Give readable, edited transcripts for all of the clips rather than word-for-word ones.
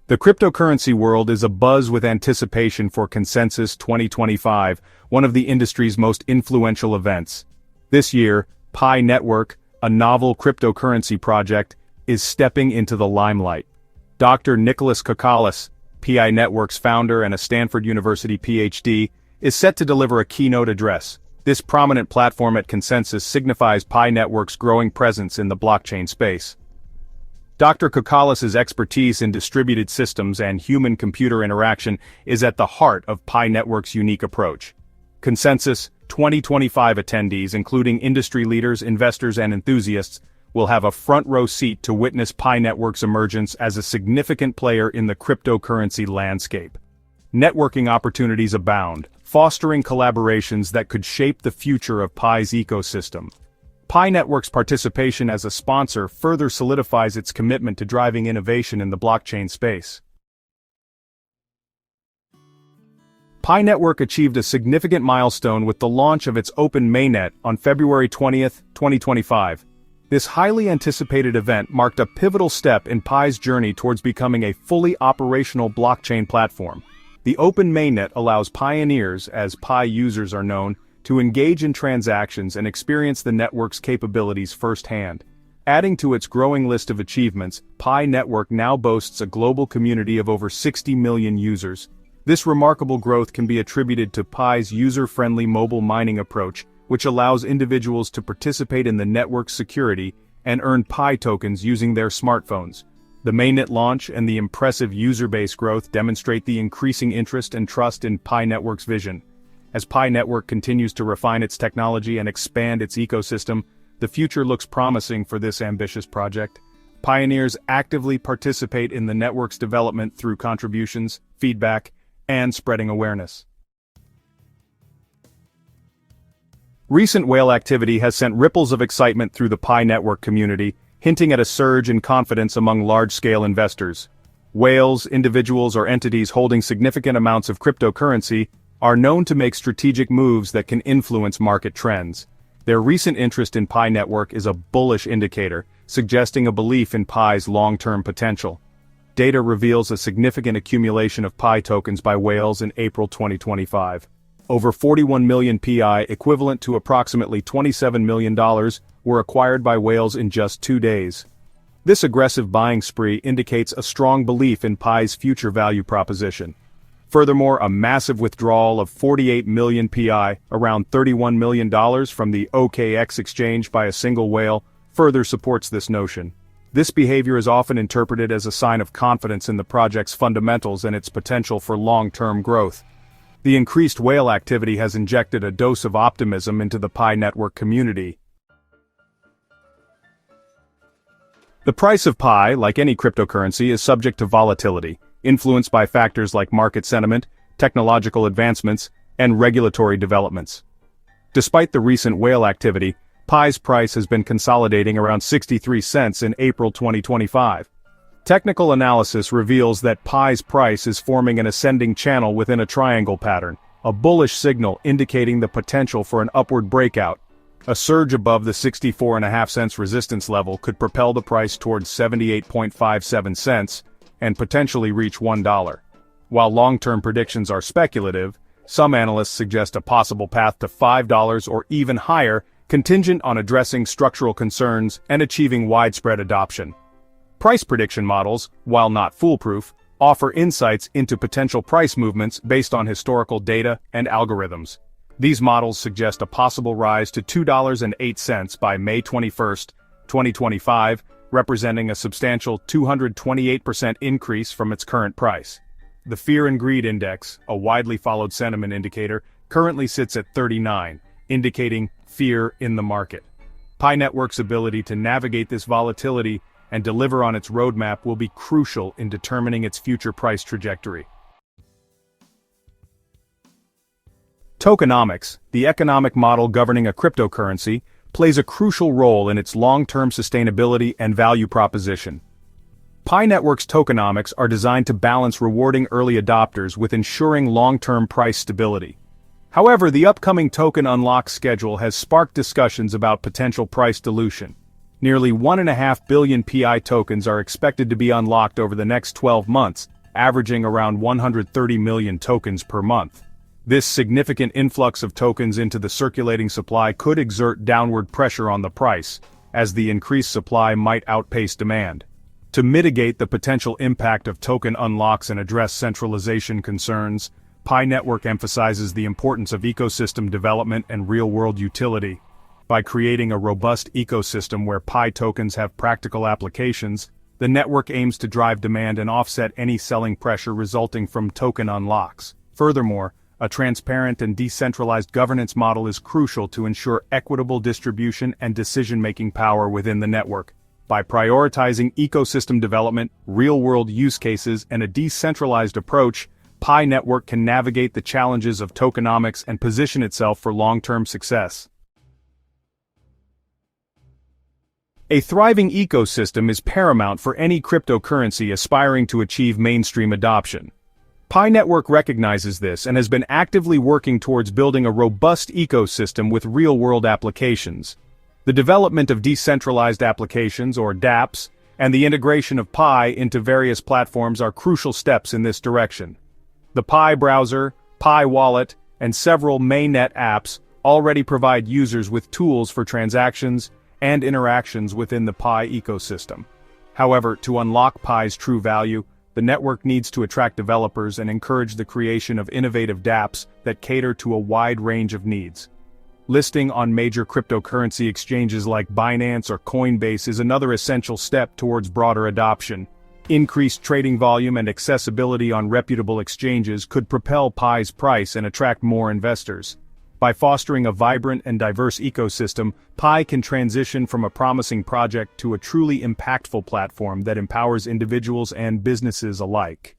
The cryptocurrency world is abuzz with anticipation for Consensus 2025, one of the industry's most influential events. This year, PiNetwork, a novel cryptocurrency project, is stepping into the limelight. Dr. Nicholas Kokkalis, PiNetwork's founder and a Stanford University PhD, is set to deliver a keynote address. This prominent platform at Consensus signifies PiNetwork's growing presence in the blockchain space. Dr. Kokkalis's expertise in distributed systems and human-computer interaction is at the heart of PiNetwork's unique approach. Consensus 2025 attendees, including industry leaders, investors, and enthusiasts, will have a front-row seat to witness PiNetwork's emergence as a significant player in the cryptocurrency landscape. Networking opportunities abound, fostering collaborations that could shape the future of Pi's ecosystem. PiNetwork's participation as a sponsor further solidifies its commitment to driving innovation in the blockchain space. PiNetwork achieved a significant milestone with the launch of its open mainnet on February 20, 2025. This highly anticipated event marked a pivotal step in Pi's journey towards becoming a fully operational blockchain platform. The open mainnet allows pioneers, as Pi users are known, to engage in transactions and experience the network's capabilities firsthand. Adding to its growing list of achievements, PiNetwork now boasts a global community of over 60 million users. This remarkable growth can be attributed to Pi's user-friendly mobile mining approach, which allows individuals to participate in the network's security and earn Pi tokens using their smartphones. The mainnet launch and the impressive user base growth demonstrate the increasing interest and trust in PiNetwork's vision. As PiNetwork continues to refine its technology and expand its ecosystem, the future looks promising for this ambitious project. Pioneers actively participate in the network's development through contributions, feedback, and spreading awareness. Recent whale activity has sent ripples of excitement through the PiNetwork community, hinting at a surge in confidence among large-scale investors. Whales, individuals or entities holding significant amounts of cryptocurrency, are known to make strategic moves that can influence market trends. Their recent interest in PiNetwork is a bullish indicator, suggesting a belief in Pi's long-term potential. Data reveals a significant accumulation of Pi tokens by whales in April 2025. Over 41 million Pi, equivalent to approximately $27 million, were acquired by whales in just 2 days. This aggressive buying spree indicates a strong belief in Pi's future value proposition. Furthermore, a massive withdrawal of 48 million Pi, around $31 million from the OKX exchange by a single whale, further supports this notion. This behavior is often interpreted as a sign of confidence in the project's fundamentals and its potential for long-term growth. The increased whale activity has injected a dose of optimism into the PiNetwork community. The price of Pi, like any cryptocurrency, is subject to volatility, influenced by factors like market sentiment, technological advancements, and regulatory developments. Despite the recent whale activity, Pi's price has been consolidating around 63 cents in April 2025. Technical analysis reveals that Pi's price is forming an ascending channel within a triangle pattern, a bullish signal indicating the potential for an upward breakout. A surge above the 64.5 cents resistance level could propel the price towards 78.57 cents, and potentially reach $1. While long-term predictions are speculative, some analysts suggest a possible path to $5 or even higher, contingent on addressing structural concerns and achieving widespread adoption. Price prediction models, while not foolproof, offer insights into potential price movements based on historical data and algorithms. These models suggest a possible rise to $2.08 by May 21, 2025, representing a substantial 228% increase from its current price. The Fear and Greed Index, a widely followed sentiment indicator, currently sits at 39, indicating fear in the market. PiNetwork's ability to navigate this volatility and deliver on its roadmap will be crucial in determining its future price trajectory. Tokenomics, the economic model governing a cryptocurrency, plays a crucial role in its long-term sustainability and value proposition. PiNetwork's tokenomics are designed to balance rewarding early adopters with ensuring long-term price stability. However, the upcoming token unlock schedule has sparked discussions about potential price dilution. Nearly 1.5 billion PI tokens are expected to be unlocked over the next 12 months, averaging around 130 million tokens per month. This significant influx of tokens into the circulating supply could exert downward pressure on the price, as the increased supply might outpace demand. To mitigate the potential impact of token unlocks and address centralization concerns, PiNetwork emphasizes the importance of ecosystem development and real-world utility. By creating a robust ecosystem where Pi tokens have practical applications, the network aims to drive demand and offset any selling pressure resulting from token unlocks. Furthermore, a transparent and decentralized governance model is crucial to ensure equitable distribution and decision-making power within the network. By prioritizing ecosystem development, real-world use cases, and a decentralized approach, PiNetwork can navigate the challenges of tokenomics and position itself for long-term success. A thriving ecosystem is paramount for any cryptocurrency aspiring to achieve mainstream adoption. PiNetwork recognizes this and has been actively working towards building a robust ecosystem with real-world applications. The development of decentralized applications, or dApps, and the integration of Pi into various platforms are crucial steps in this direction. The Pi browser, Pi wallet, and several mainnet apps already provide users with tools for transactions and interactions within the Pi ecosystem. However, to unlock Pi's true value, the network needs to attract developers and encourage the creation of innovative dApps that cater to a wide range of needs. Listing on major cryptocurrency exchanges like Binance or Coinbase is another essential step towards broader adoption. Increased trading volume and accessibility on reputable exchanges could propel Pi's price and attract more investors. By fostering a vibrant and diverse ecosystem, Pi can transition from a promising project to a truly impactful platform that empowers individuals and businesses alike.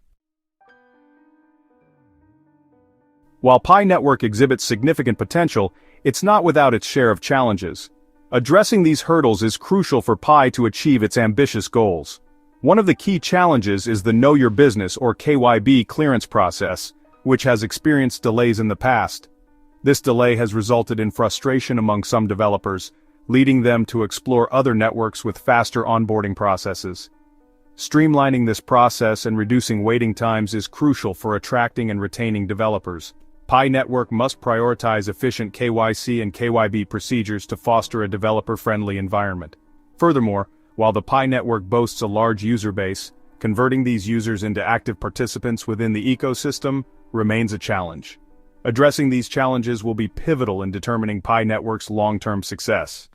While PiNetwork exhibits significant potential, it's not without its share of challenges. Addressing these hurdles is crucial for Pi to achieve its ambitious goals. One of the key challenges is the Know Your Business or KYB clearance process, which has experienced delays in the past. This delay has resulted in frustration among some developers, leading them to explore other networks with faster onboarding processes. Streamlining this process and reducing waiting times is crucial for attracting and retaining developers. PiNetwork must prioritize efficient KYC and KYB procedures to foster a developer-friendly environment. Furthermore, while the PiNetwork boasts a large user base, converting these users into active participants within the ecosystem remains a challenge. Addressing these challenges will be pivotal in determining PiNetwork's long-term success.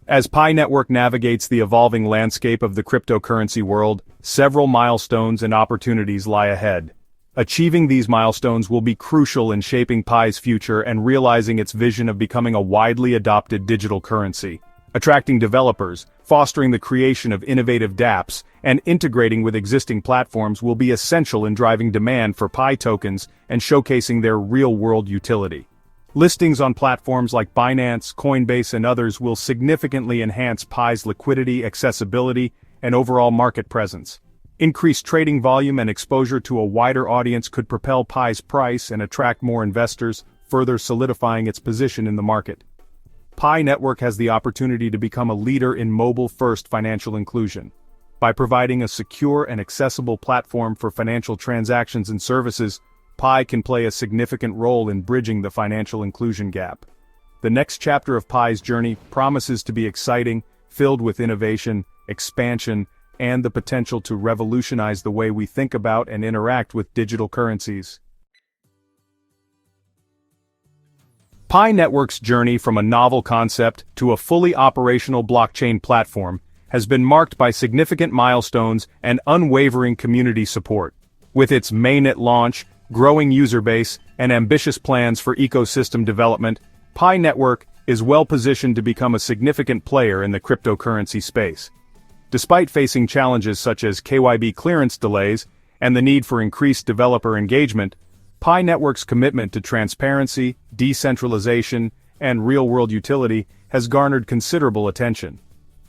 As PiNetwork navigates the evolving landscape of the cryptocurrency world, several milestones and opportunities lie ahead. Achieving these milestones will be crucial in shaping Pi's future and realizing its vision of becoming a widely adopted digital currency. Attracting developers, fostering the creation of innovative dApps, and integrating with existing platforms will be essential in driving demand for Pi tokens and showcasing their real-world utility. Listings on platforms like Binance, Coinbase, and others will significantly enhance Pi's liquidity, accessibility, and overall market presence. Increased trading volume and exposure to a wider audience could propel Pi's price and attract more investors, further solidifying its position in the market. PiNetwork has the opportunity to become a leader in mobile-first financial inclusion. By providing a secure and accessible platform for financial transactions and services, Pi can play a significant role in bridging the financial inclusion gap. The next chapter of Pi's journey promises to be exciting, filled with innovation, expansion, and the potential to revolutionize the way we think about and interact with digital currencies. PiNetwork's journey from a novel concept to a fully operational blockchain platform has been marked by significant milestones and unwavering community support. With its mainnet launch, growing user base, and ambitious plans for ecosystem development, PiNetwork is well positioned to become a significant player in the cryptocurrency space. Despite facing challenges such as KYB clearance delays and the need for increased developer engagement, PiNetwork's commitment to transparency, decentralization, and real-world utility has garnered considerable attention.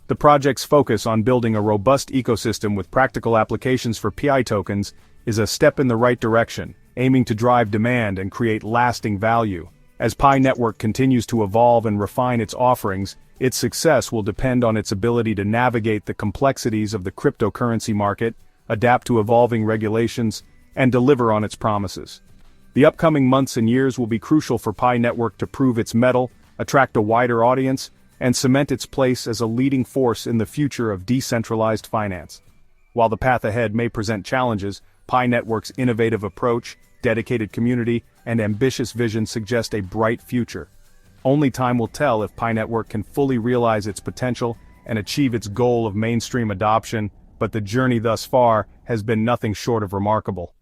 The project's focus on building a robust ecosystem with practical applications for Pi tokens is a step in the right direction, aiming to drive demand and create lasting value. As PiNetwork continues to evolve and refine its offerings, Its success will depend on its ability to navigate the complexities of the cryptocurrency market, adapt to evolving regulations, and deliver on its promises. The upcoming months and years will be crucial for PiNetwork to prove its mettle, attract a wider audience, and cement its place as a leading force in the future of decentralized finance. While the path ahead may present challenges, PiNetwork's innovative approach, dedicated community, and ambitious vision suggest a bright future. Only time will tell if PiNetwork can fully realize its potential and achieve its goal of mainstream adoption, but the journey thus far has been nothing short of remarkable.